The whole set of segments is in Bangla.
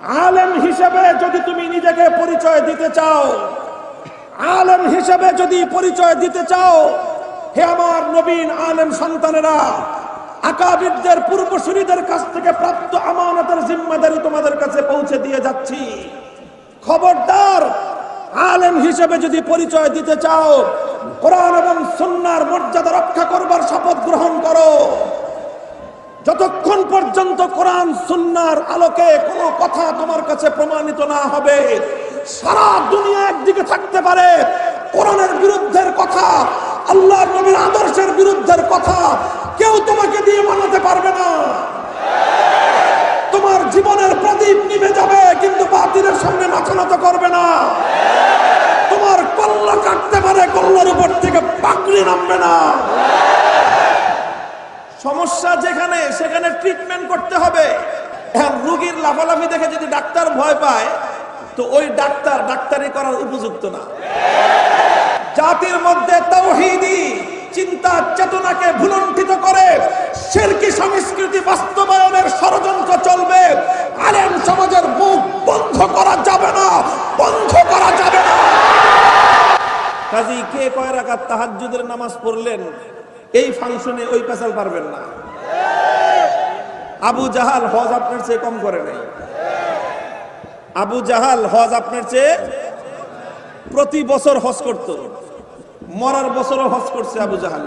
আলেম হিসেবে যদি তুমি নিজেকে পরিচয় দিতে চাও, আলেম হিসেবে যদি পরিচয় দিতে চাও, হে আমার নবীন আলেম সন্তানেরা, আকাবিরদের পূর্বসূরীদের কাছ থেকে প্রাপ্ত আমানতের জিম্মাদারি তোমাদের কাছে পৌঁছে দিয়ে যাচ্ছি। খবরদার, আলেম হিসেবে যদি পরিচয় দিতে চাও, কোরআন এবং সুন্নাহর মর্যাদা রক্ষা করবার শপথ গ্রহণ করো। যতক্ষণ পর্যন্ত কোরআন সুন্নাহর আলোকে কোনো কথা তোমার কাছে প্রমাণিত না হবে, সারা দুনিয়া একদিকে থাকতে পারে, কোরআনের বিরুদ্ধের কথা, আল্লাহর নবীর আদর্শের বিরুদ্ধের কথা কেউ তোমাকে দিয়ে মানাতে পারবে না। তোমার জীবনের প্রদীপ নিভে যাবে, কিন্তু বাতিলের সামনে মাথা নত করবে না। তোমার কল্লা কাটতে পারে, কল্লার উপর থেকে পাকড়ি নামবে না। সমস্যা যেখানে, সেখানে ট্রিটমেন্ট করতে হবে। এখন রোগীর লাফালাফি দেখে যদি ডাক্তার ভয় পায়, তো ওই ডাক্তার ডাক্তারি করার উপযুক্ত না। জাতির মধ্যে তাওহীদি চিন্তা চেতনাকে ভুলুণ্ঠিত করে শিরকি সংস্কৃতি বাস্তবায়নের ষড়যন্ত্র চলবে। আলেম সমাজের মুখ বন্ধ করা যাবে না, বন্ধ করা যাবে না। কাজী কে কয় রাকাত তাহাজ্জুদের নামাজ পড়লেন, এই ফাংশনে ওই পেশাল পারবেন না। আবু জাহাল হজ আপনার চেয়ে কম করে নাই। আবু জাহাল হজ আপনার চেয়ে প্রতি বছর হজ করত, মরার বছরও হজ করছে। আবু জাহাল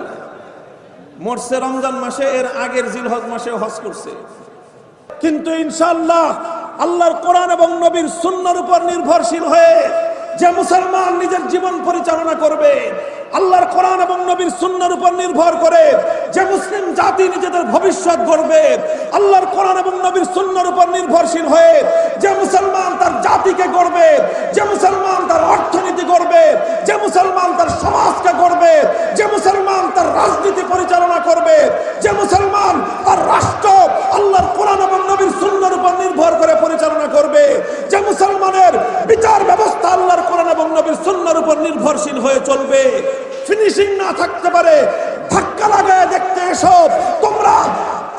মরছে রমজান মাসে, এর আগের জিলহজ মাসে হজ করছে। কিন্তু ইনশাআল্লাহ আল্লাহর কোরআন এবং নবীর সুন্নাহর উপর নির্ভরশীল হয়ে যে মুসলমান নিজের জীবন পরিচালনা করবে, আল্লাহর কোরআন এবং নবীর সুন্নাহর উপর নির্ভর করে যে মুসলিম জাতি নিজেদের ভবিষ্যৎ গড়বে, আল্লাহর কোরআন এবং নবীর সুন্নাহর উপর নির্ভরশীল হয়ে যে মুসলমান তার জাতিকে গড়বে, যে মুসলমান তার অর্থনীতি গড়বে, যে মুসলমান তার সমাজকে গড়বে, যে মুসলমান তার রাজনীতি পরিচালনা করবে, যে মুসলমান তার রাষ্ট্র আল্লাহর কোরআন এবং নবীর সুন্নাহর উপর নির্ভর করে পরিচালনা করবে, যে মুসলমানের বিচার ব্যবস্থা আল্লাহর কোরআন এবং নবীর সুন্নাহর উপর নির্ভরশীল হয়ে চলবে, ফিনিশিং না থাকতে পারে, ধাক্কা লাগায় দেখতে এসো, তোমরা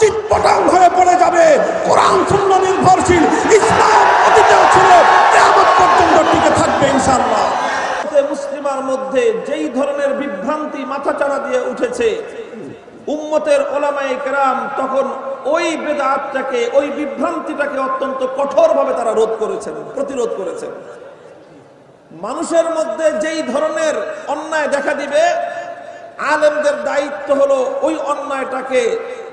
চিৎপটাং হয়ে পড়ে যাবে। কোরআন সুন্নাহ নির্ভরশীল ইসলাম অতীতেও ছিল, কিয়ামত পর্যন্ত টিকে থাকবে ইনশাআল্লাহ। মুসলিমার মধ্যে যেই ধরনের বিভ্রান্তি মাথাচাড়া দিয়ে উঠেছে, উম্মতের উলামায়ে কেরাম তখন ওই বেদাতটাকে, ওই বিভ্রান্তিটাকে অত্যন্ত কঠোরভাবে তারা রোধ করেছেন, প্রতিরোধ করেছেন। মানুষের মধ্যে যেই ধরনের অন্যায় দেখা দিবে, আলেমদের দায়িত্ব হলো ওই অন্যায়টাকে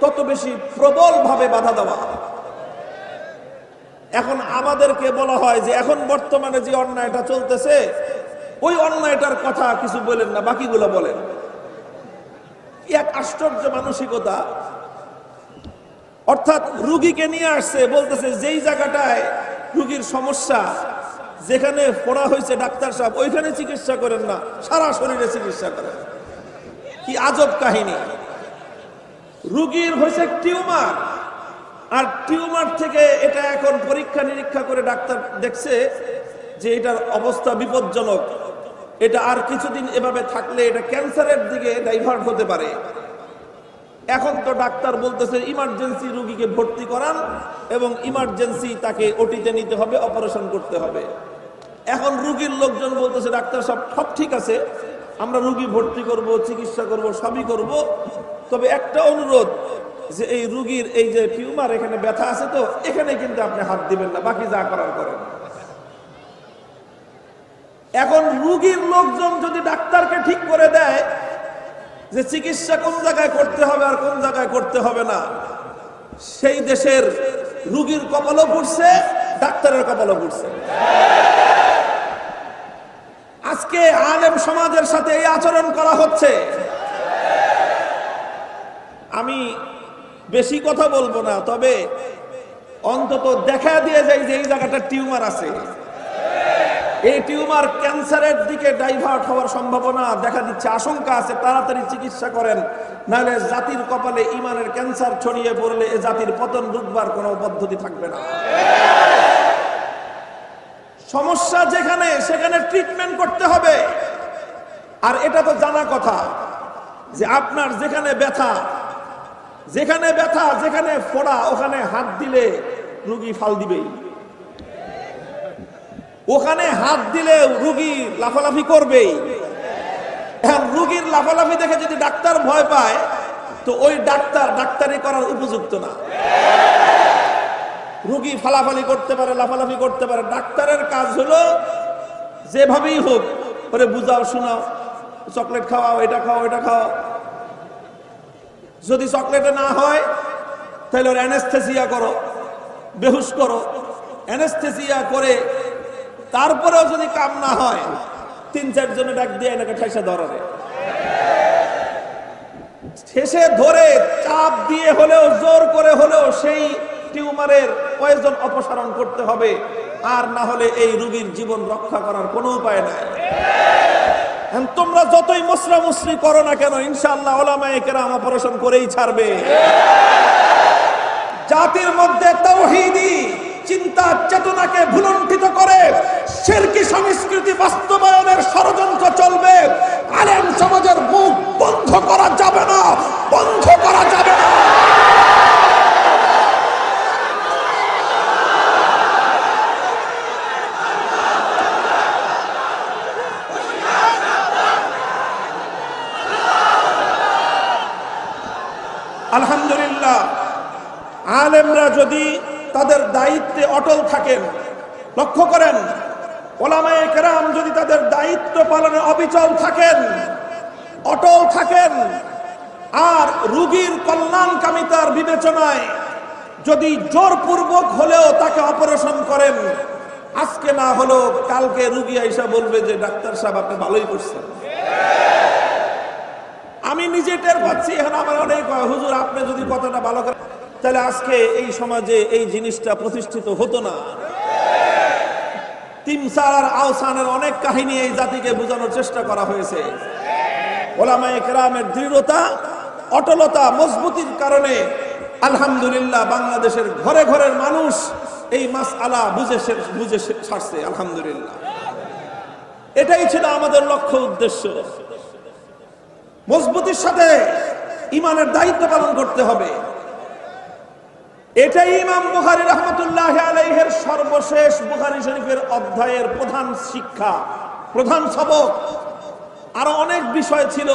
তত বেশি প্রবলভাবে বাধা দেওয়া। এখন আমাদেরকে বলা হয় যে এখন বর্তমানে যে অন্যায়টা চলতেছে, ওই অন্যায়টার কথা কিছু বলেন না, বাকিগুলো বলেন। এক আশ্চর্য মানসিকতা। অর্থাৎ রুগীকে নিয়ে আসছে, বলতেছে যেই জায়গাটায় রুগীর সমস্যা, যেখানে ফোড়া হয়েছে ডাক্তার সাহেব ওইখানে চিকিৎসা করেন না, সারা শরীরে চিকিৎসা করেন। কি আজব কাহিনী। রুগীর হয়েছে টিউমার, আর টিউমার থেকে এটা এখন পরীক্ষা নিরীক্ষা করে ডাক্তার দেখছে যে এটার অবস্থা বিপজ্জনক, এটা আর কিছুদিন এভাবে থাকলে এটা ক্যান্সারের দিকে ডাইভার্ট হতে পারে। এখন তো ডাক্তার বলতেছে ইমার্জেন্সি রুগীকে ভর্তি করান এবং ইমার্জেন্সি তাকে ওটিতে নিতে হবে, অপারেশন করতে হবে। এখন রুগীর লোকজন বলতেছে ডাক্তার সব ঠিক আছে, আমরা রুগী ভর্তি করব, চিকিৎসা করব, সবই করব, তবে একটা অনুরোধ, যে এই রুগীর এই যে টিউমার, এখানে ব্যথা আছে তো এখানে কিন্তু আপনি হাত দিবেন না, বাকি যা করার করেন। এখন রুগীর লোকজন যদি ডাক্তারকে ঠিক করে দেয় যে চিকিৎসা কোন জায়গায় করতে হবে আর কোন জায়গায় করতে হবে না, সেই দেশের রুগীর কপালও পড়ছে, ডাক্তারের কপালও পড়ছে। আজকে আলেম সমাজের সাথে এই আচরণ করা হচ্ছে। আমি বেশি কথা বলবো না, তবে অন্তত দেখা দিয়ে যায় যে এই জায়গাটা টিউমার আছে, এই টিউমার ক্যান্সারের দিকে ডাইভার্ট হওয়ার সম্ভাবনা দেখা দিচ্ছে, আশঙ্কা আছে, তাড়াতাড়ি চিকিৎসা করেন, নাহলে জাতির কপালে ইমানের ক্যান্সার ছড়িয়ে পড়লে এ জাতির পতন রুখবার কোনো পদ্ধতি থাকবে না। সমস্যা যেখানে, সেখানে ট্রিটমেন্ট করতে হবে। আর এটা তো জানা কথা যে আপনার যেখানে ব্যথা, যেখানে ফোড়া, ওখানে হাত দিলে রোগী ফাল দিবেই। ওখানে হাত দিলে রোগী লাফালাফি করবেই। এখন রোগীর লাফালাফি দেখে যদি ডাক্তার ভয় পায় তো ওই ডাক্তার ডাক্তারি করার উপযুক্ত না। রোগী ফালাফালি করতে পারে, লাফালাফি করতে পারে, ডাক্তারের কাজ হলো যেভাবেই হোক পরে বুঝাও, শোনাও, চকলেট খাওয়াও, এটা খাও, এটা খাও। যদি চকলেটে না হয় তাহলে ওর অ্যানেস্থেসিয়া করো, বেহুশ করো। অ্যানেস্থেসিয়া করে তারপরেও যদি কাম না হয় 3-4 জনে ডাক দিয়ে এনাকে ঠাইসা ধরে, শেষে ধরে চাপ দিয়ে হলেও জোর করে হলেও সেই টিউমারের পয়জন অপসারণ করতে হবে, আর না হলে এই রোগীর জীবন রক্ষা করার কোনো উপায় নাই। তোমরা যতই মুসরামুসরি করো না কেন ইনশাআল্লাহ উলামায়ে কেরাম অপারেশন করেই ছাড়বে। জাতির মধ্যে তাওহীদি চিন্তা চেতনাকে ভুলুণ্ঠিত করে শিরকি সংস্কৃতি বাস্তবায়নের ষড়যন্ত্র চলবে। আলেম সমাজের মুখ বন্ধ করা যাবে না, বন্ধ করা যাবে না। আলহামদুলিল্লাহ, আলেমরা যদি তাদের দায়িত্বে অটল থাকেন, লক্ষ্য করেন উলামায়ে কেরাম যদি তাদের দায়িত্ব পালনে অবিচল থাকেন, অটল থাকেন, আর রোগীর কল্যাণকামিতার বিবেচনায় যদি জোরপূর্বক হলেও তাকে অপারেশন করেন, আজকে না হলেও কালকে রোগী আইসা বলবে যে ডাক্তার সাহেব আপনি ভালোই করছেন। আমি নিজে টের পাচ্ছি, এখন আমার অনেক হুজুর আপনি যদি কথাটা ভালো করেন তাহলে আজকে এই সমাজে এই জিনিসটা প্রতিষ্ঠিত হতো না। তিমসার আর আওসানের অনেক কাহিনী এই জাতিকে বোঝানোর চেষ্টা করা হয়েছে। উলামায়ে কেরামের দৃঢ়তা, অটলতা, মজবুতির কারণে আলহামদুলিল্লাহ বাংলাদেশের ঘরে ঘরের মানুষ এই মাসআলা বুঝে ছাড়ছে। আলহামদুলিল্লাহ, এটাই ছিল আমাদের লক্ষ্য উদ্দেশ্য। মজবুতির সাথে ইমানের দায়িত্ব পালন করতে হবে। এটাই ইমাম বুখারী রাহমাতুল্লাহি আলাইহির সর্বশেষ বুখারী শরীফের অধ্যায়ের প্রধান শিক্ষা, প্রধান সবক। আরো অনেক বিষয় ছিল।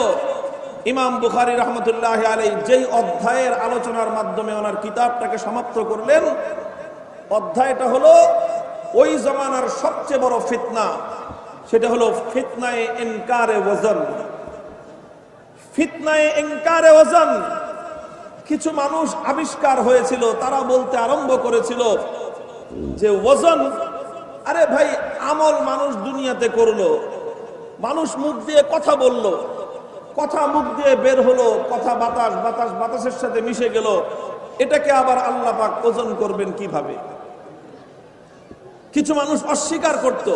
ইমাম বুখারী রাহমাতুল্লাহি আলাইহি যেই অধ্যায়ের আলোচনার মাধ্যমে ওনার কিতাবটাকে সমাপ্ত করলেন, অধ্যায়টা হলো ওই জমানার সবচেয়ে বড় ফিতনা, সেটা হলো ফিতনায়ে ইনকারে ওয়াজন। ফিতনায়ে ইনকারে ওয়াজন, কিছু মানুষ আবিষ্কার হয়েছিল, তারা বলতে আরম্ভ করেছিল যে ওজন, আরে ভাই আমল মানুষ দুনিয়াতে করলো, মানুষ মুখ দিয়ে কথা বলল, কথা মুখ দিয়ে বের হলো, কথা বাতাস, বাতাস বাতাসের সাথে মিশে গেল, এটাকে আবার আল্লাহ পাক ওজন করবেন কিভাবে? কিছু মানুষ অস্বীকার করত।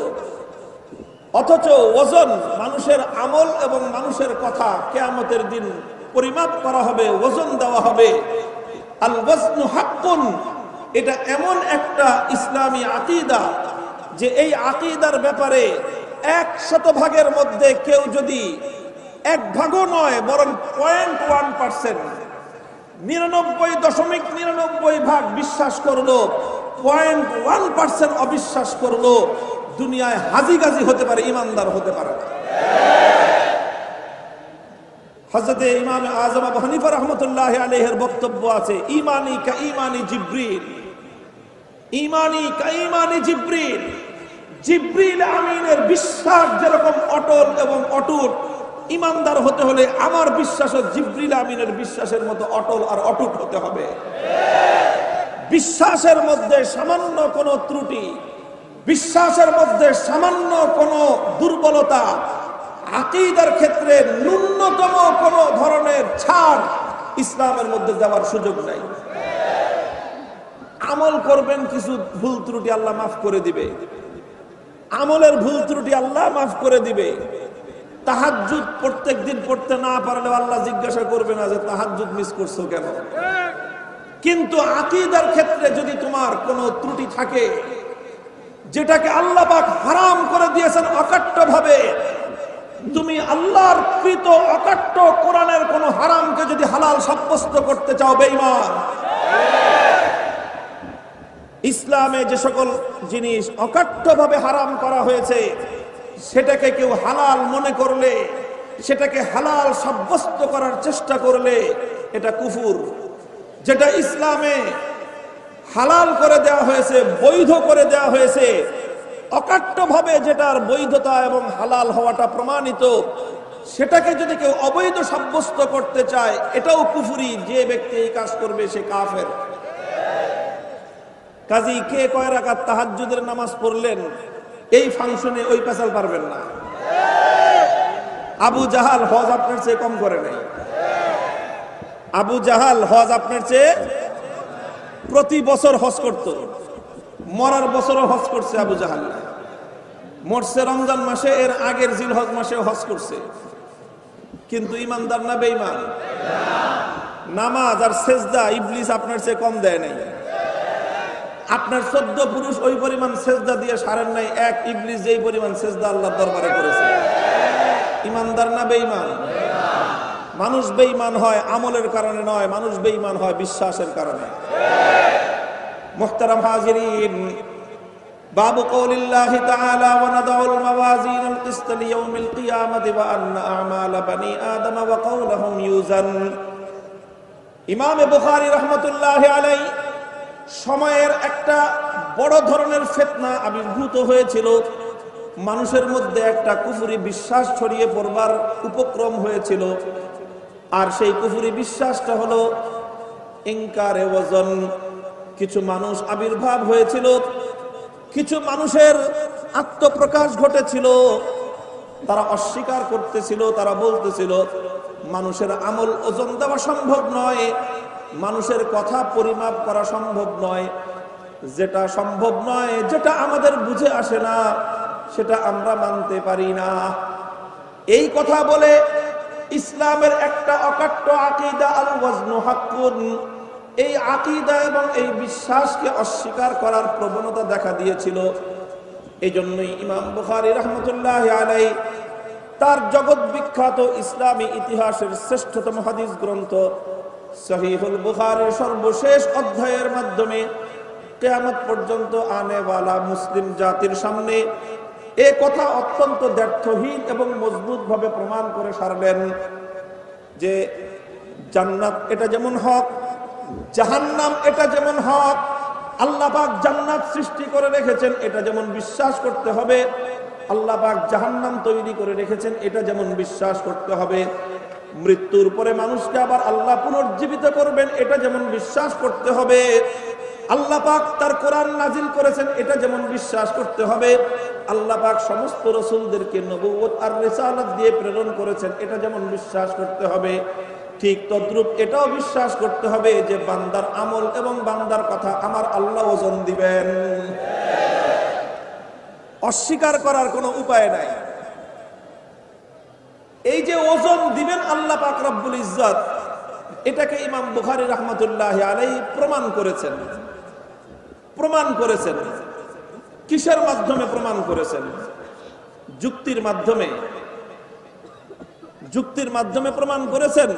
অথচ ওজন মানুষের আমল এবং মানুষের কথা কিয়ামতের দিন পরিমাপ করা হবে, ওজন দেওয়া হবে। আল ওয়াজনু হাক্কুন, এটা এমন একটা ইসলামী আকীদা যে এই আকীদার ব্যাপারে 100 মধ্যে কেউ যদি 1 ভাগও নয় বরং 0.1%, 99.99 ভাগ বিশ্বাস করলো, 0.1% অবিশ্বাস করলো, দুনিয়ায় হাজি গাজি হতে পারে, ইমানদার হতে পারে না। হযরতে ইমাম আযম আবু হানিফা রাহমাতুল্লাহি আলাইহির বক্তব্য আছে, ঈমানি কা ঈমানি জিবরিল, ঈমানি কা ঈমানি জিবরিল। জিবরিল আমিনের বিশ্বাস যেরকম অটল এবং অটুট, ইমানদার হতে হলে আমার বিশ্বাসও জিবরিল আমিনের বিশ্বাসের মতো অটল আর অটুট হতে হবে। বিশ্বাসের মধ্যে সামান্য কোনো ত্রুটি, বিশ্বাসের মধ্যে সামান্য কোনো দুর্বলতা, আকীদার ক্ষেত্রে ন্যূনতম কোন ধরনের ছাড় ইসলামের মধ্যে দেওয়ার সুযোগ নাই। আমল করবেন, কিছু ভুল ত্রুটি আল্লাহ মাফ করে দিবে, আমলের ভুল ত্রুটি আল্লাহ মাফ করে দিবে। তাহাজ্জুদ প্রত্যেকদিন পড়তে না পারলে আল্লাহ জিজ্ঞাসা করবে না যে তাহাজ্জুদ মিস করছো কেন। কিন্তু আকীদার ক্ষেত্রে যদি তোমার কোনো ত্রুটি থাকে, যেটাকে আল্লাহ পাক হারাম করে দিয়েছেন অকাট্য ভাবে, তুমি আল্লাহর কৃত অকাট্য কোরআনের কোন হারামকে যদি হালাল সাব্যস্ত করতে চাও, বেঈমান। ইসলামে যে সকল জিনিস অকাট্যভাবে হারাম করা হয়েছে সেটাকে কেউ হালাল মনে করলে, সেটাকে হালাল সাব্যস্ত করার চেষ্টা করলে এটা কুফুর। যেটা ইসলামে হালাল করে দেওয়া হয়েছে, বৈধ করে দেওয়া হয়েছে, অকাট্যভাবে যেটার বৈধতা এবং হালাল হওয়াটা প্রমাণিত, সেটাকে যদি কেউ অবৈধ সাব্যস্ত করতে চায় এটাও কুফুরি। যে ব্যক্তি এই কাজ করবে সে কাফের। কাজী কে কয় রাকাত তাহাজ্জুদের নামাজ পড়লেন এই ফাংশনে ওই পেশাল পারবেন না। আবু জাহাল হজ আপনার চেয়ে কম করে নাই। আবু জাহাল হজ আপনার চেয়ে প্রতি বছর হজ করত, মরার বছরও হজ করছে। আবু জাহাল মরছে রমজান মাসে, এর আগের জিলহজ মাসে হজ করছে। কিন্তু ইমানদার না বেঈমান? নামাজ আর সেজদা ইবলিস আপনার চেয়ে কম দেয় নাই। আপনার 14 পুরুষ ওই পরিমাণ সেজদা দিয়ে সারেন নাই এক ইবলিস যেই পরিমাণ সেজদা আল্লাহর দরবারে করেছে। ইমানদার না বেঈমান? মানুষ বেঈমান হয় আমলের কারণে নয়, মানুষ বেঈমান হয় বিশ্বাসের কারণে। মুহতারাম হাজিরিন, বাবু কওলিল্লাহি তাআলা ওয়া নাদাউল মাওয়াজিনাল কিসত লিয়াউমিল কিয়ামাতি ওয়া আন্না আমালা বানি আদম ওয়া কওলুহুম ইউজান। ইমাম বুখারী রাহমাতুল্লাহি আলাইহি সময়ের একটা বড় ধরনের ফিতনা আবির্ভূত হয়েছিল। মানুষের মধ্যে একটা কুফরি বিশ্বাস ছড়িয়ে পড়বার উপক্রম হয়েছিল। আর সেই কুফরি বিশ্বাসটা হলো ইনকারে ওয়াজন। কিছু মানুষ আবির্ভাব হয়েছিল, কিছু মানুষের আত্মপ্রকাশ ঘটেছিল। তারা অস্বীকার করতেছিল, তারা বলতেছিল মানুষের আমল ওজন দেওয়া সম্ভব নয়, মানুষের কথা পরিমাপ করা সম্ভব নয়, যেটা সম্ভব নয়, যেটা আমাদের বুঝে আসে না সেটা আমরা মানতে পারি না। এই কথা বলে ইসলামের একটা অকাট্য আকীদা আল ওয়াজনু হাক্কুন, এই আকীদা এবং এই বিশ্বাসকে অস্বীকার করার প্রবণতা দেখা দিয়েছিল। এই জন্যই ইমাম বুখারী রাহমাতুল্লাহি আলাইহি তার জগৎ বিখ্যাত ইসলামী ইতিহাসের শ্রেষ্ঠতম হাদিস গ্রন্থ সহিহুল বুখারীর সর্বশেষ অধ্যায়ের মাধ্যমে কিয়ামত পর্যন্ত আনেওয়ালা মুসলিম জাতির সামনে এ কথা অত্যন্ত দ্ব্যর্থহীন এবং মজবুত ভাবে প্রমাণ করে সারলেন যে জান্নাত এটা যেমন হক, জাহান্নাম এটা যেমন হক। আল্লাহ পাক জান্নাত সৃষ্টি করে রেখেছেন এটা যেমন বিশ্বাস করতে হবে, আল্লাহ পাক জাহান্নাম তৈরি করে রেখেছেন এটা যেমন বিশ্বাস করতে হবে। মৃত্যুর পরে মানুষকে আবার আল্লাহ পুনর্জীবিত করবেন এটা যেমন বিশ্বাস করতে হবে। আল্লাহ পাক তার কোরআন নাজিল করেছেন এটা যেমন বিশ্বাস করতে হবে। আল্লাহ পাক সমস্ত রাসূলদেরকে নবুয়ত আর রিসালাত দিয়ে প্রেরণ করেছেন এটা যেমন বিশ্বাস করতে হবে, ঠিক তদ্রূপ এটাও বিশ্বাস করতে হবে যে বান্দার আমল এবং বান্দার কথা আমার আল্লাহ ওজন দিবেন। অস্বীকার করার কোনো উপায় নাই। এই যে ওজন দিবেন আল্লাহ পাক রব্বুল ইজ্জত, এটাকে ইমাম বুখারী রাহমাতুল্লাহি আলাইহি প্রমাণ করেছেন। প্রমাণ করেছেন কিসের মাধ্যমে প্রমাণ করেছেন? যুক্তির মাধ্যমে। যুক্তির মাধ্যমে প্রমাণ করেছেন?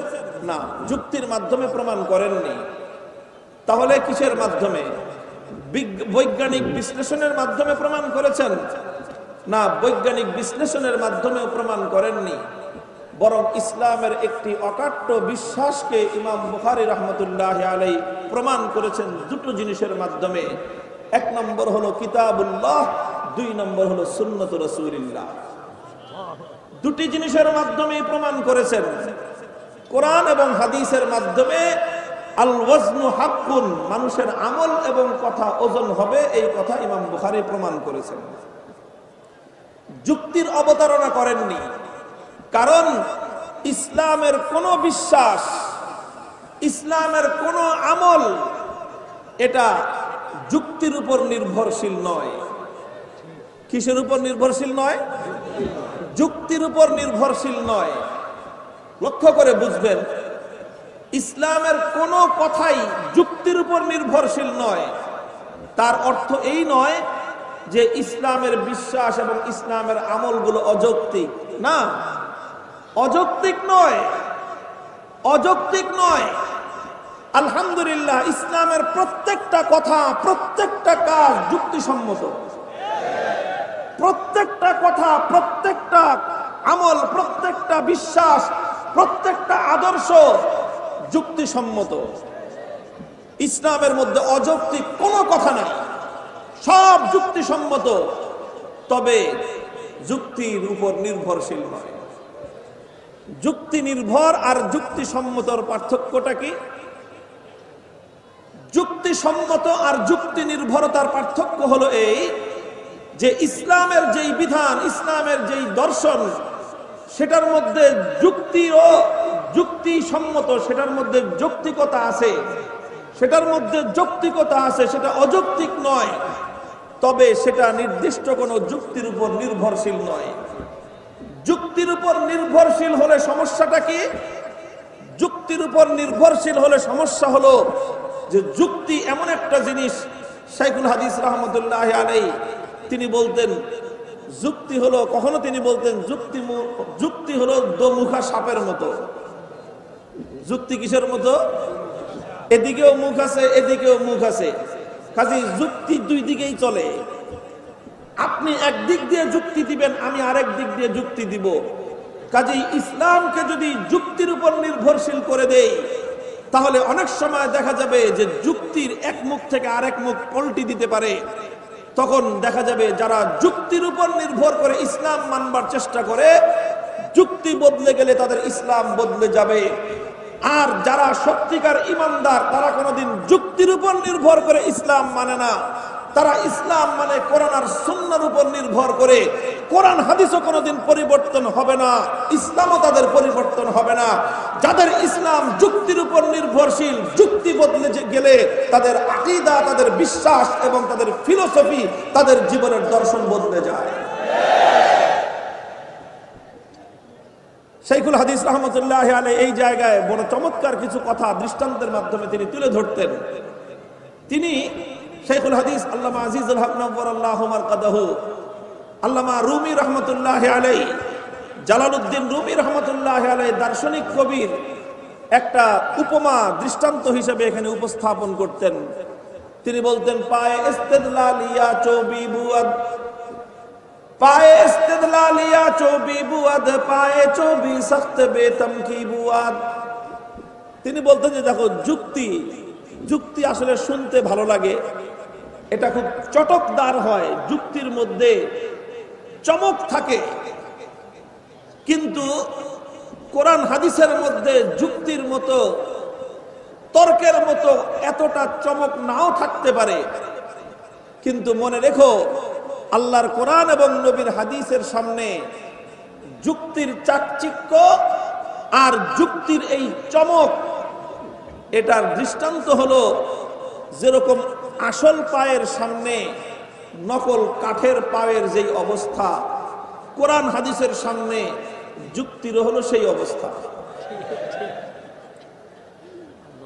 না, যুক্তির মাধ্যমে প্রমাণ করেননি। তাহলে কিসের মাধ্যমে? বৈজ্ঞানিক বিশ্লেষণের মাধ্যমে প্রমাণ করেছেন? না, বৈজ্ঞানিক বিশ্লেষণের মাধ্যমেও প্রমাণ করেননি। বরং ইসলামের একটি অকাট্য বিশ্বাসকে ইমাম বুখারী রাহমাতুল্লাহি আলাইহি প্রমাণ করেছেন দুটো জিনিসের মাধ্যমে। এক নম্বর হলো কিতাবুল্লাহ, দুই নম্বর হলো সুন্নাত রাসূলিল্লাহ। দুটি জিনিসের মাধ্যমে প্রমাণ করেছেন। কোরআন এবং হাদিসের মাধ্যমে আল ওয়াজনু হাক্কুন, মানুষের আমল এবং কথা ওজন হবে, এই কথা ইমাম বুখারী প্রমাণ করেছেন। যুক্তির অবতারণা করেননি। কারণ ইসলামের কোন বিশ্বাস, ইসলামের কোন আমল এটা যুক্তির উপর নির্ভরশীল নয়। কিসের উপর নির্ভরশীল নয়? যুক্তির উপর নির্ভরশীল নয়। লক্ষ্য করে বুঝবেন, ইসলামের কোন কথাই যুক্তির উপর নির্ভরশীল নয়। তার অর্থ এই নয় যে ইসলামের বিশ্বাস এবং ইসলামের আমলগুলো অযৌক্তিক। না, অযৌক্তিক নয়, অযৌক্তিক নয়। আলহামদুলিল্লাহ, ইসলামের প্রত্যেকটা কথা, প্রত্যেকটা কাজ যুক্তিসম্মত। প্রত্যেকটা কথা, প্রত্যেকটা আমল, প্রত্যেকটা বিশ্বাস, প্রত্যেকটা আদর্শ যুক্তিসম্মত। ইসলামের মধ্যে অযৌক্তিক কোনো কথা নাই, সব যুক্তিসম্মত। তবে যুক্তির উপর নির্ভরশীল নয়। যুক্তি নির্ভর আর যুক্তিসম্মতর পার্থক্যটা কি? যুক্তিসম্মত আর যুক্তি নির্ভরতার পার্থক্য হলো এই যে ইসলামের যেই বিধান, ইসলামের যেই দর্শন, সেটার মধ্যে যুক্তি ও যুক্তিসম্মত, সেটার মধ্যে যৌক্তিকতা আছে, সেটার মধ্যে যৌক্তিকতা আছে, সেটা অযৌক্তিক নয়। তবে সেটা নির্দিষ্ট কোনো যুক্তির উপর নির্ভরশীল নয়। যুক্তির উপর নির্ভরশীল হলে সমস্যাটা কি? যুক্তির উপর নির্ভরশীল হলে সমস্যা হলো যে যুক্তি এমন একটা জিনিস, শাইখুল হাদিস রহমতুল্লাহ আলাইহি তিনি বলতেন যুক্তি হলো, কখনো তিনি বলতেন যুক্তি হলো দোমুখা সাপের মতো। যুক্তি কিসের মতো? এদিকেও মুখ আছে, এদিকেও মুখ আছে, কাজে যুক্তি দুই দিকেই চলে। আপনি একদিক দিয়ে যুক্তি দিবেন, আমি আরেক দিক দিয়ে যুক্তি দিব। কাজেই ইসলামকে যদি যুক্তির উপর নির্ভরশীল করে দেই, তাহলে অনেক সময় দেখা যাবে যে যুক্তির এক মুখ থেকে আরেক মুখ পল্টি দিতে পারে। তখন দেখা যাবে যারা যুক্তির উপর নির্ভর করে ইসলাম মানবার চেষ্টা করে, যুক্তি বদলে গেলে তাদের ইসলাম বদলে যাবে। আর যারা সত্যিকার ইমানদার, তারা কোনোদিন যুক্তির উপর নির্ভর করে ইসলাম মানে না। তারা ইসলাম মানে কোরআন আর সুন্নাহর উপর নির্ভর করে। কোরআন হাদিসও কোনোদিন পরিবর্তন হবে না, ইসলামও তাদের পরিবর্তন হবে না। যাদের ইসলাম যুক্তির উপর নির্ভরশীল, যুক্তি বদলে গেলে তাদের আকীদা, তাদের বিশ্বাস এবং তাদের ফিলোসফি, তাদের জীবনের দর্শন বদলে যায়। শাইখুল হাদিস রহমতুল্লাহ আলাইহি এই জায়গায় বড় চমৎকার কিছু কথা দৃষ্টান্তের মাধ্যমে তিনি তুলে ধরতেন। তিনি শাইখুল হাদিস আল্লামা আজিজুল হক নওয়ারাল্লাহু মারকাদাহু, আল্লামা রুমি রহমতুল্লাহ আলাইহি, জালালউদ্দিন রুমি রহমতুল্লাহ আলাইহি দার্শনিক কবির একটা উপমা দৃষ্টান্ত হিসেবে এখানে উপস্থাপন করতেন। তিনি বলতেন, পায়ে ইস্তেদলালিয়া চৌবি বুয়াদ, পায়ে ইস্তেদলালিয়া চৌবি বুয়াদ, পায়ে চৌবি সখত বেতম কি বুয়াদ। তিনি বলতেন যে দেখো, যুক্তি আসলে শুনতে ভালো লাগে, এটা খুব চটকদার হয়, যুক্তির মধ্যে চমক থাকে। কিন্তু কোরআন হাদিসের মধ্যে যুক্তির মতো, তর্কের মতো এতটা চমক নাও থাকতে পারে। কিন্তু মনে রেখো, আল্লাহর কোরআন এবং নবীর হাদিসের সামনে যুক্তির চাকচিক্য আর যুক্তির এই চমক, এটার দৃষ্টান্ত হলো যেরকম আসল পায়ের সামনে নকল কাঠের পায়ের যেই অবস্থা, কোরআন হাদিসের সামনে যুক্তির হলো সেই অবস্থা।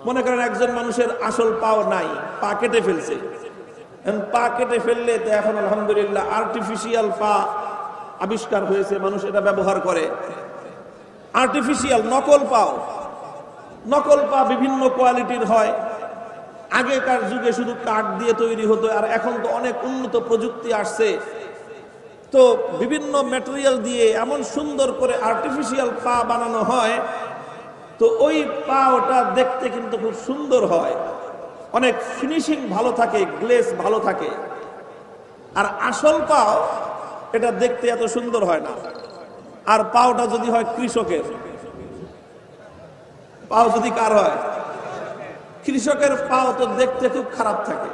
মনে করেন একজন মানুষের আসল পাও নাই, পা কেটে ফেলছে। পা কেটে ফেললে তো এখন আলহামদুলিল্লাহ আর্টিফিশিয়াল পা আবিষ্কার হয়েছে, মানুষ এটা ব্যবহার করে। আর্টিফিশিয়াল নকল পাও, নকল পা বিভিন্ন কোয়ালিটির হয়। আগেকার যুগে শুধু কাঠ দিয়ে তৈরি হতো, আর এখন তো অনেক উন্নত প্রযুক্তি আসছে, তো বিভিন্ন ম্যাটেরিয়াল দিয়ে এমন সুন্দর করে আর্টিফিশিয়াল পা বানানো হয়, তো ওই পা ওটা দেখতে কিন্তু খুব সুন্দর হয়, অনেক ফিনিশিং ভালো থাকে, গ্লেজ ভালো থাকে। আর আসল পাও এটা দেখতে এত সুন্দর হয় না। আর পাওটা যদি হয় কৃষকের, পাও যদি কার হয়, কৃষকের পাও তো দেখতে খুব খারাপ থাকে।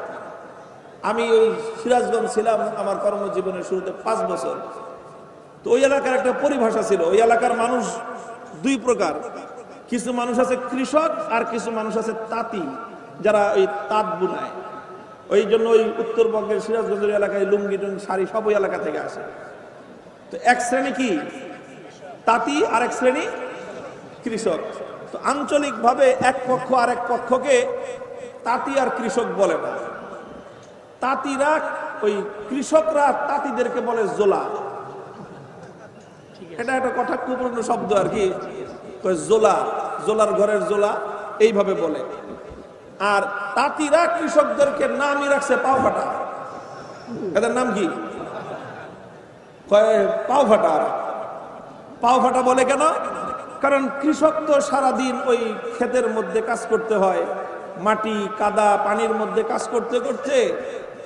আমি ওই সিরাজগঞ্জ ছিলাম আমার কর্মজীবনের শুরুতে 5 বছর। তো ওই এলাকার একটা পরিভাষা ছিল, ওই এলাকার মানুষ দুই প্রকার, কিছু মানুষ আছে কৃষক আর কিছু মানুষ আছে তাঁতি, যারা ওই তাঁত বুনায়। ওই জন্য ওই উত্তরবঙ্গের সিরাজগঞ্জের এলাকায় লুঙ্গি টুঙ্গি শাড়ি সব ওই এলাকা থেকে আসে। তো এক শ্রেণী কি তাঁতি আর এক শ্রেণী কৃষক। তো আঞ্চলিক ভাবে এক পক্ষ আর এক পক্ষকে তাঁতি আর কৃষক বলে না। তাঁতিরা, ওই কৃষকরা তাঁতিদেরকে বলে জোলা। এটা একটা কটাক্ষপূর্ণ শব্দ আর কি, জোলা, জোলার ঘরের জোলা এইভাবে বলে। আর তাঁতিরা কৃষকদেরকে নামই রাখছে পাও ফাটা। এদের নাম কি? পাও ফাটা। পাও ফাটা বলে কেন? কারণ কৃষক তো সারাদিন ওই ক্ষেতের মধ্যে কাজ করতে হয়, মাটি কাদা পানির মধ্যে কাজ করতে করতে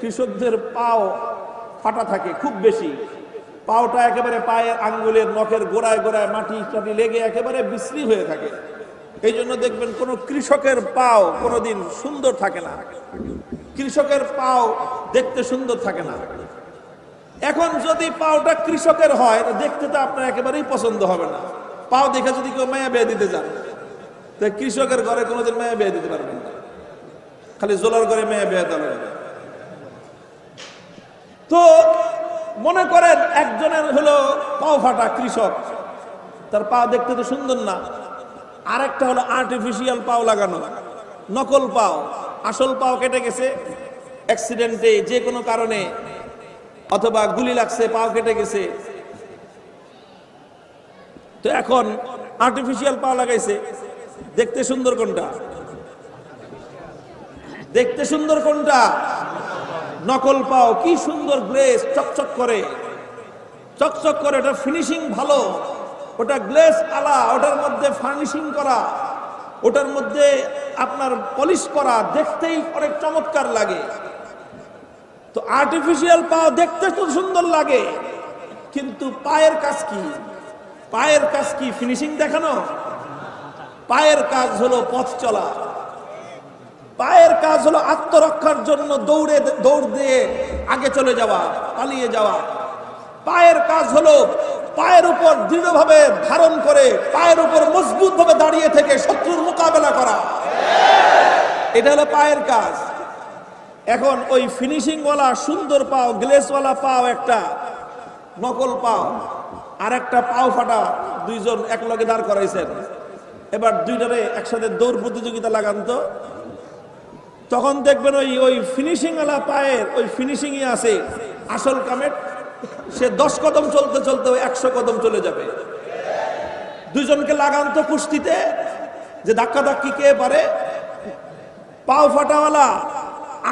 কৃষকদের পাও ফাটা থাকে খুব বেশি। পাওটা একেবারে পায়ের আঙ্গুলের নখের গোড়ায় গোড়ায় মাটি টাটি লেগে একেবারে বিশ্রী হয়ে থাকে। এই জন্য দেখবেন কোন কৃষকের পাও কোনোদিন সুন্দর থাকে না, কৃষকের পাও দেখতে সুন্দর থাকে না। এখন যদি পাওটা কৃষকের হয় দেখতে তো আপনার একেবারেই পছন্দ হবে না। পাও দেখে যদি কেউ মায়া বিয়ে দিতে যান, তো কৃষকের ঘরে কোনোদিন মায়া বিয়ে দিতে পারবেন না, খালি জোলার ঘরে মায়া বিয়ে দেবেন। তো মনে করেন একজনের হলো পাও ফাটা কৃষক, তার পা দেখতে তো সুন্দর না। আরেকটা হলো আর্টিফিশিয়াল পাও লাগানো, নকল পাও। আসল পাও কেটে গেছে অ্যাক্সিডেন্টে, যে কোনো কারণে, অথবা গুলি লাগছে, পাও কেটে গেছে। তো এখন আর্টিফিশিয়াল পাও লাগাইছে। দেখতে সুন্দর কোনটা? দেখতে সুন্দর কোনটা? নকল পাও। কি সুন্দর গ্লেজ, চকচক করে, চকচক করে। ওটা ফিনিশিং ভালো, ওটা গ্লেজ আলা, ওটার মধ্যে ফার্নিশিং করা, ওটার মধ্যে আপনার পলিশ করা, দেখতেই অনেক চমৎকার লাগে। তো আর্টিফিশিয়াল পাও দেখতে তো সুন্দর লাগে, কিন্তু পায়ের কাজ কি? পায়ের কাজ কি ফিনিশিং দেখানো? পায়ের কাজ হলো পথ চলা, পায়ের কাজ হলো আত্মরক্ষার জন্য দৌড় দিয়ে আগে চলে যাওয়া, পালিয়ে যাওয়া। পায়ের কাজ হলো পায়ের উপর দৃঢ়ভাবে ধারণ করে পায়ের উপর মজবুত ভাবে দাঁড়িয়ে থেকে শত্রুর মোকাবেলা করা, এটা হলো পায়ের কাজ। এখন ওই ফিনিশিং ওয়ালা সুন্দর পাও, গ্লেসওয়ালা পাও একটা, নকল পাও আর একটা পাও ফাটা, দুইজন এক লগে দাঁড় করাইছেন। এবার দুইটারে একসাথে দৌড় প্রতিযোগিতা লাগান তো, তখন দেখবেন ওই ফিনিশিং ওয়ালা পায়ের ওই ফিনিশিংই আছে আসল কামের। সে 10 কদম চলতে চলতে 100 কদম চলে যাবে। দুইজনকে লাগান তো কুস্তিতে, যে ধাক্কা ধাক্কি কে পারে। পাও ফাটাওয়ালা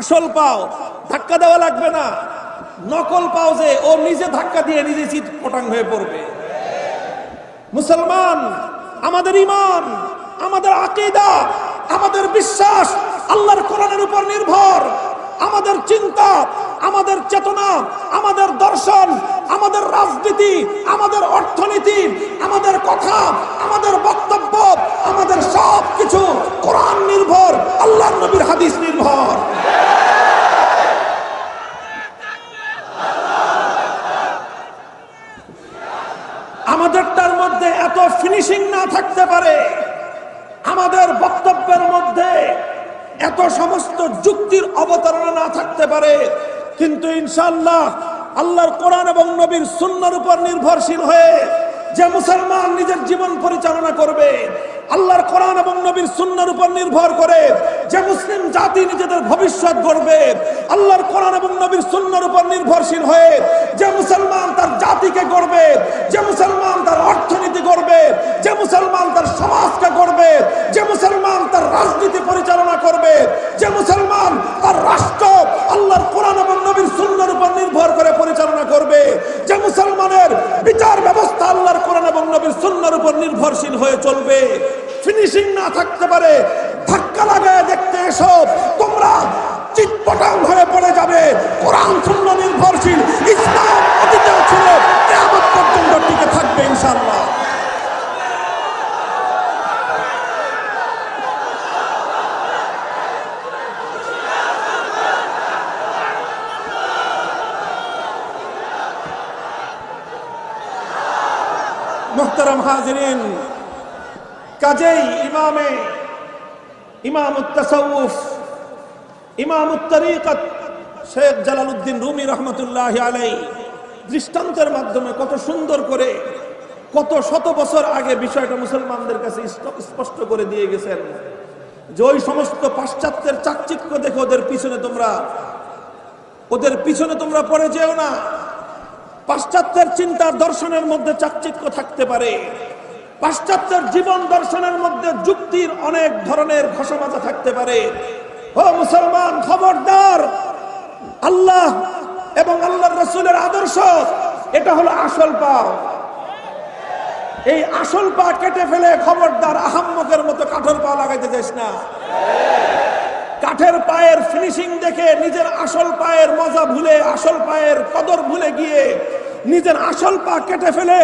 আসল পাও ধাক্কা দেওয়া লাগবে না, নকল পাও যে ও নিজে ধাক্কা দিয়ে নিজে চিৎ পটাং হয়ে পড়বে। মুসলমান, আমাদের ঈমান, আমাদের আকীদা, আমাদের বিশ্বাস আল্লাহর কোরআনের উপর নির্ভর। আমাদের চিন্তা, আমাদের চেতনা, আমাদের দর্শন, আমাদের রাজনীতি, আমাদের অর্থনীতি, আমাদের কথা, আমাদের বক্তব্য, আমাদের সব কিছু কোরআন নির্ভর, আল্লাহর নবীর হাদিস নির্ভর। আমাদেরটার মধ্যে এত ফিনিশিং না থাকতে পারে, আমাদের বক্তব্যের মধ্যে এত সমস্ত যুক্তির অবতারণা না থাকতে পারে, কিন্তু ইনশাআল্লাহ আল্লাহর কোরআন এবং নবীর সুন্নাহর উপর নির্ভরশীল হয়ে যে মুসলমান নিজের জীবন পরিচালনা করবে, আল্লাহর কোরআন এবং নবীর সুন্নাহর উপর নির্ভর করে যে মুসলিম জাতি নিজেদের ভবিষ্যৎ গড়বে, আল্লাহর কোরআন এবং নবীর সুন্নাহর উপর নির্ভরশীল হয়ে যে মুসলমান তার জাতিকে গড়বে, যে মুসলমান তার অর্থনীতি গড়বে, যে মুসলমান তার সমাজকে গড়বে, যে মুসলমান তার রাজনীতি পরিচালনা করবে, যে মুসলমান তার রাষ্ট্র আল্লাহর কোরআন এবং নবীর সুন্নাহর উপর নির্ভর করে পরিচালনা করবে, যে মুসলমানের বিচার ব্যবস্থা আল্লাহর কোরআন এবং নবীর সুন্নাহর উপর নির্ভরশীল হয়ে চলবে। ফিনিশিং না থাকতে পারে, ধাক্কা লাগায় দেখতে এসো, তোমরা চিৎপটাং হয়ে পড়ে যাবে। কোরআন সুন্নাহ নির্ভরশীল ইসলাম অতীতেও ছিল, কিয়ামত পর্যন্ত টিকে থাকবে ইনশাআল্লাহ। মুহতারাম হাজিরিন, কাজেই ইমামুত তাসাউফ, ইমামুত তরিকত শেখ জালালউদ্দিন রুমি রহমতুল্লাহি আলাইহি দৃষ্টান্তের মাধ্যমে কত সুন্দর করে কত শত বছর আগে বিষয়টা মুসলমানদের কাছে স্পষ্ট করে দিয়ে গেছেন যে ওই সমস্ত পাশ্চাত্যের চাকচিক্য দেখে ওদের পিছনে তোমরা পড়ে যেও না। পাশ্চাত্যের চিন্তার দর্শনের মধ্যে চাকচিক্য থাকতে পারে, পাশ্চাত্যের জীবন দর্শনের মধ্যে যুক্তির অনেক ধরনের ঘষামাজা থাকতে পারে, ও মুসলমান, খবরদার! আল্লাহ এবং আল্লাহর রাসূলের আদর্শ, এটা হলো আসল পা। এই আসল পা কেটে ফেলে খবরদার আহাম্মকের মতো কাঠের পা লাগাইতে যাস না। কাঠের পায়ের ফিনিশিং দেখে নিজের আসল পায়ের মজা ভুলে, আসল পায়ের কদর ভুলে গিয়ে নিজের আসল পা কেটে ফেলে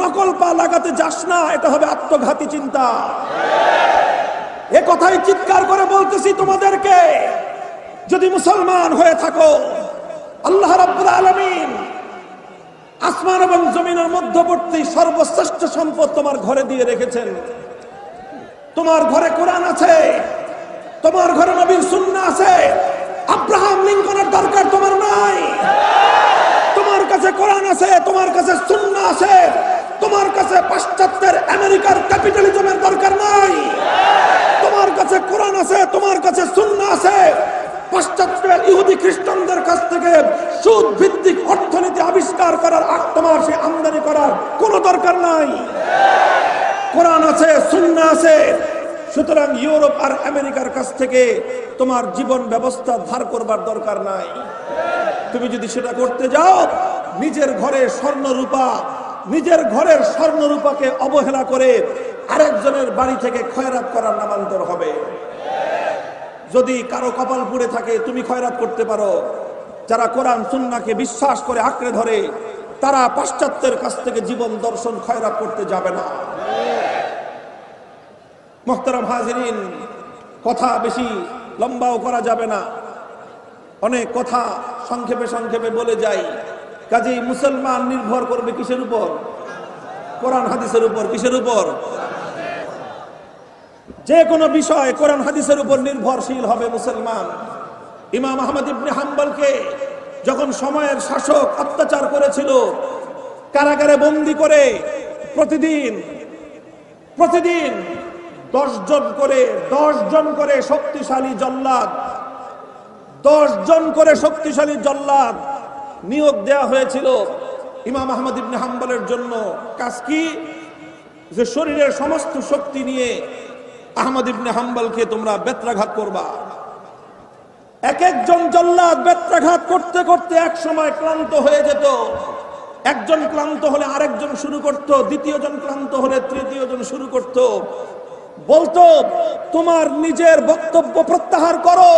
নকল পা লাগাতে যাস না। এটা হবে আত্মঘাতী চিন্তা। এ কথাই চিৎকার করে বলতেছি তোমাদেরকে, যদি মুসলমান হয়ে থাকো, আল্লাহ রাব্বুল আলামিন আসমান এবং জমিনের মধ্যবর্তী সর্বশ্রেষ্ঠ সম্পদ তোমার ঘরে দিয়ে রেখেছেন। তোমার ঘরে কোরআন আছে, তোমার ঘরে নবীর সুন্নাহ আছে। আব্রাহাম লিঙ্কনের দরকার তোমার নাই। তোমার কাছে কোরআন আছে, তোমার কাছে সুন্নাহ আছে। তোমার কাছে পাশ্চাত্যের আমেরিকার ক্যাপিটালিজমের দরকার নাই। তোমার কাছে কোরআন আছে, তোমার কাছে সুন্নাহ আছে। পাশ্চাত্যের ইহুদি খ্রিস্টানদের কাছ থেকে সুদ ভিত্তিক অর্থনীতি আবিষ্কার করার, তোমার সে আমদানি করার কোনো দরকার নাই। কোরআন আছে, সুন্নাহ আছে। সুতরাং ইউরোপ আর আমেরিকার কাছ থেকে তোমার জীবন ব্যবস্থা ধার করবার দরকার নাই। তুমি যদি সেটা করতে যাও, নিজের ঘরে নিজের ঘরের স্বর্ণ রূপাকে অবহেলা করে আরেকজনের বাড়ি থেকে খয়রাত করার নামান্তর হবে। যদি কারো কপাল পুড়ে থাকে, তুমি খয়রাত করতে পারো। যারা কোরআন সুন্নাহকে বিশ্বাস করে আঁকড়ে ধরে, তারা পাশ্চাত্যের কাছ থেকে জীবন দর্শন খয়রাত করতে যাবে না। মুহতারাম হাজিরিন, কথা বেশি লম্বাও করা যাবে না, অনেক কথা সংক্ষেপে সংক্ষেপে বলে যাই। কাজেই মুসলমান নির্ভর করবে কিসের উপর? কোরআন হাদিসের উপর। কিসের উপর? যে কোনো বিষয় কোরআন হাদিসের উপর নির্ভরশীল হবে মুসলমান। ইমাম আহমদ ইবনে হাম্বলকে যখন সময়ের শাসক অত্যাচার করেছিল, কারাগারে বন্দী করে প্রতিদিন 10 জন করে শক্তিশালী জল্লাদ নিয়োগ দেয়া হয়েছিল ইমাম আহমদ ইবনে হাম্বলের জন্য। কাজ কি? যে শরীরের সমস্ত শক্তি নিয়ে আহমদ ইবনে হাম্বলকে তোমরা বেত্রাঘাত করবা। এক একজন জল্লাদ বেত্রাঘাত করতে করতে এক সময় ক্লান্ত হয়ে যেত। একজন ক্লান্ত হলে আরেকজন শুরু করত, দ্বিতীয় জন ক্লান্ত হলে তৃতীয় জন শুরু করত। বলতো, তোমার নিজের বক্তব্য প্রত্যাহার করো,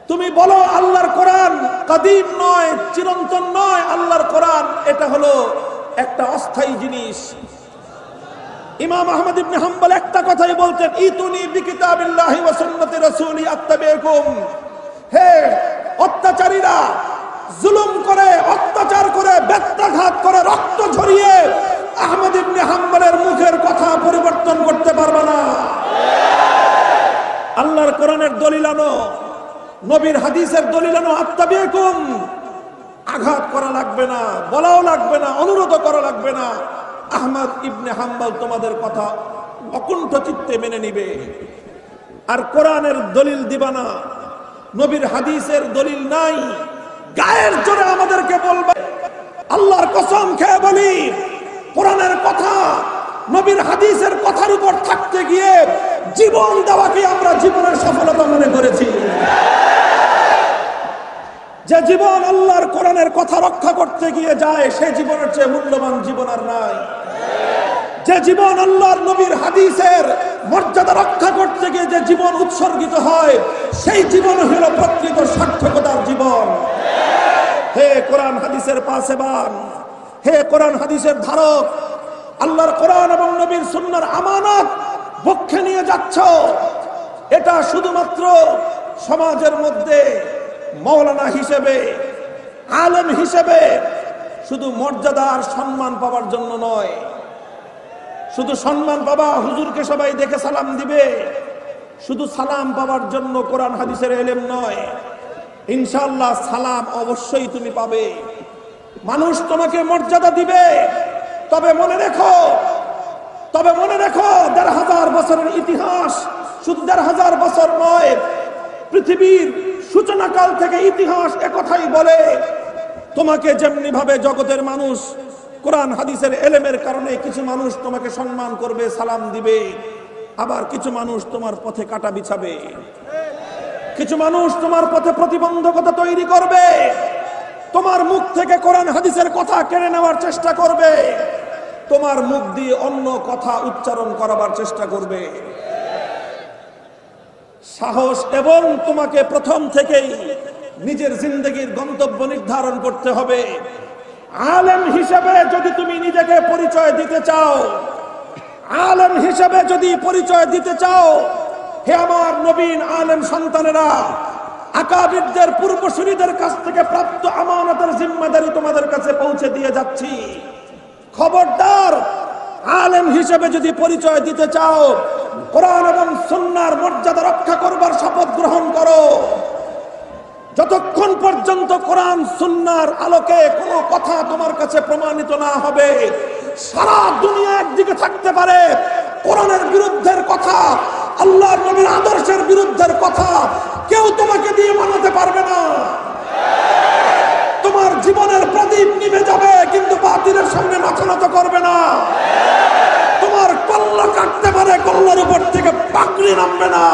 তুমি বলো আল্লাহর কোরআন কাদিম নয়, চিরন্তন নয়। আল্লাহর কোরআন এটা হলো একটা অস্থায়ী জিনিস। ইমাম আহমদ ইবনে হাম্বল একটা কথাই বলতেন, ইতুনি বিকিতাবিল্লাহি ওয়া সুন্নতি রাসূলি আত্তাবিকুম। হে অত্যাচারীরা, জুলুম করে, অত্যাচার করে, বেত্রাঘাত করে, রক্ত ঝরিয়ে আহমদ ইবনে হাম্বলের মুখের কথা পরিবর্তন করতে পারবে না। আল্লাহর কোরআনের দলিল আনো, নবীর হাদিসের দলিল আনো, আত্তাবিকুম। আঘাত করা লাগবে না, বলাও লাগবে না, অনুরোধ করা লাগবে না। আহমদ ইবনে হাম্বল তোমাদের কথা অকুণ্ঠ চিত্তে মেনে নিবে। আর কোরআনের দলিল দিবা না, নবীর হাদিসের দলিল নাই, গায়ের জোরে আমাদেরকে বলবে। আল্লাহর কসম খেয়ে বলি, কোরআনের কথা, নবীর হাদিসের কথার উপর থাকতে গিয়ে জীবন দেওয়াকে আমরা জীবনের সফলতা মনে করেছি। যে জীবন আল্লাহর কোরআনের কথা রক্ষা করতে গিয়ে যায়, সে জীবনের চেয়ে মূল্যবান জীবন আর নাই। যে জীবন আল্লাহর নবীর হাদিসের মর্যাদা রক্ষা করতে গিয়ে যে জীবন উৎসর্গিত হয়, সেই জীবন হলো প্রকৃত সার্থকতার জীবন। হে কোরআন হাদিসের পাসেবান, হে কোরআন হাদিসের ধারক, আল্লাহর কোরআন এবং নবীর সুন্নাহর আমানত বক্ষে নিয়ে যাচ্ছ, এটা শুধুমাত্র সমাজের মধ্যে মৌলানা হিসেবে, আলেম হিসেবে শুধু মর্যাদা আর সম্মান পাওয়ার জন্য নয়। শুধু সম্মান পাবা, হুজুরকে সবাই দেখে সালাম দিবে, শুধু সালাম পাওয়ার জন্য কোরআন হাদিসের ইলম নয়। ইনশাআল্লাহ সালাম অবশ্যই তুমি পাবে, মানুষ তোমাকে মর্যাদা দিবে। তবে মনে রেখো ১,৫০০ বছরের ইতিহাস, শুধু ১,৫০০ বছর নয়, পৃথিবীর সূচনাকাল থেকে ইতিহাস একথাই বলে, তোমাকে যেমনি ভাবে জগতের মানুষ কোরআন হাদিসের ইলমের কারণে কিছু মানুষ তোমাকে সম্মান করবে, সালাম দিবে, আবার কিছু মানুষ তোমার পথে কাঁটা বিছাবে। কিছু মানুষ তোমার পথে প্রতিবন্ধকতা তৈরি করবে, তোমার মুখ থেকে কোরআন হাদিসের কথা কেড়ে নেওয়ার চেষ্টা করবে, তোমার মুখ দিয়ে অন্য কথা উচ্চারণ করাবার চেষ্টা করবে। সাহস এবং তোমাকে প্রথম থেকেই নিজের জিন্দগির গন্তব্য নির্ধারণ করতে হবে। আলেম হিসেবে যদি তুমি নিজেকে পরিচয় দিতে চাও, আলেম হিসেবে যদি পরিচয় দিতে চাও, হে আমার নবীন আলেম সন্তানেরা, আকাবিরদের পূর্বসূরীদের কাছ থেকে প্রাপ্ত আমানতের জিম্মাদারি তোমাদের কাছে পৌঁছে দিয়ে যাচ্ছি। খবরদার, আলেম হিসেবে যদি পরিচয় দিতে চাও, কোরআন এবং সুন্নাহর মর্যাদা রক্ষা করবার শপথ গ্রহণ করো। যতক্ষণ পর্যন্ত কোরআন সুন্নাহর আলোকে কোনো কথা তোমার কাছে প্রমাণিত না হবে, সারা দুনিয়া একদিকে থাকতে পারে, কোরআনের বিরুদ্ধের কথা, আল্লাহর নবীর আদর্শের বিরুদ্ধের কথা কেউ তোমাকে দিয়ে মানাতে পারবে না। তোমার জীবনের প্রদীপ নিভে যাবে, কিন্তু বাতিলের সামনে মাথা নত করবে না। তোমার কল্লা কাটতে পারে, কল্লার উপর থেকে পাকড়ি নামবে না।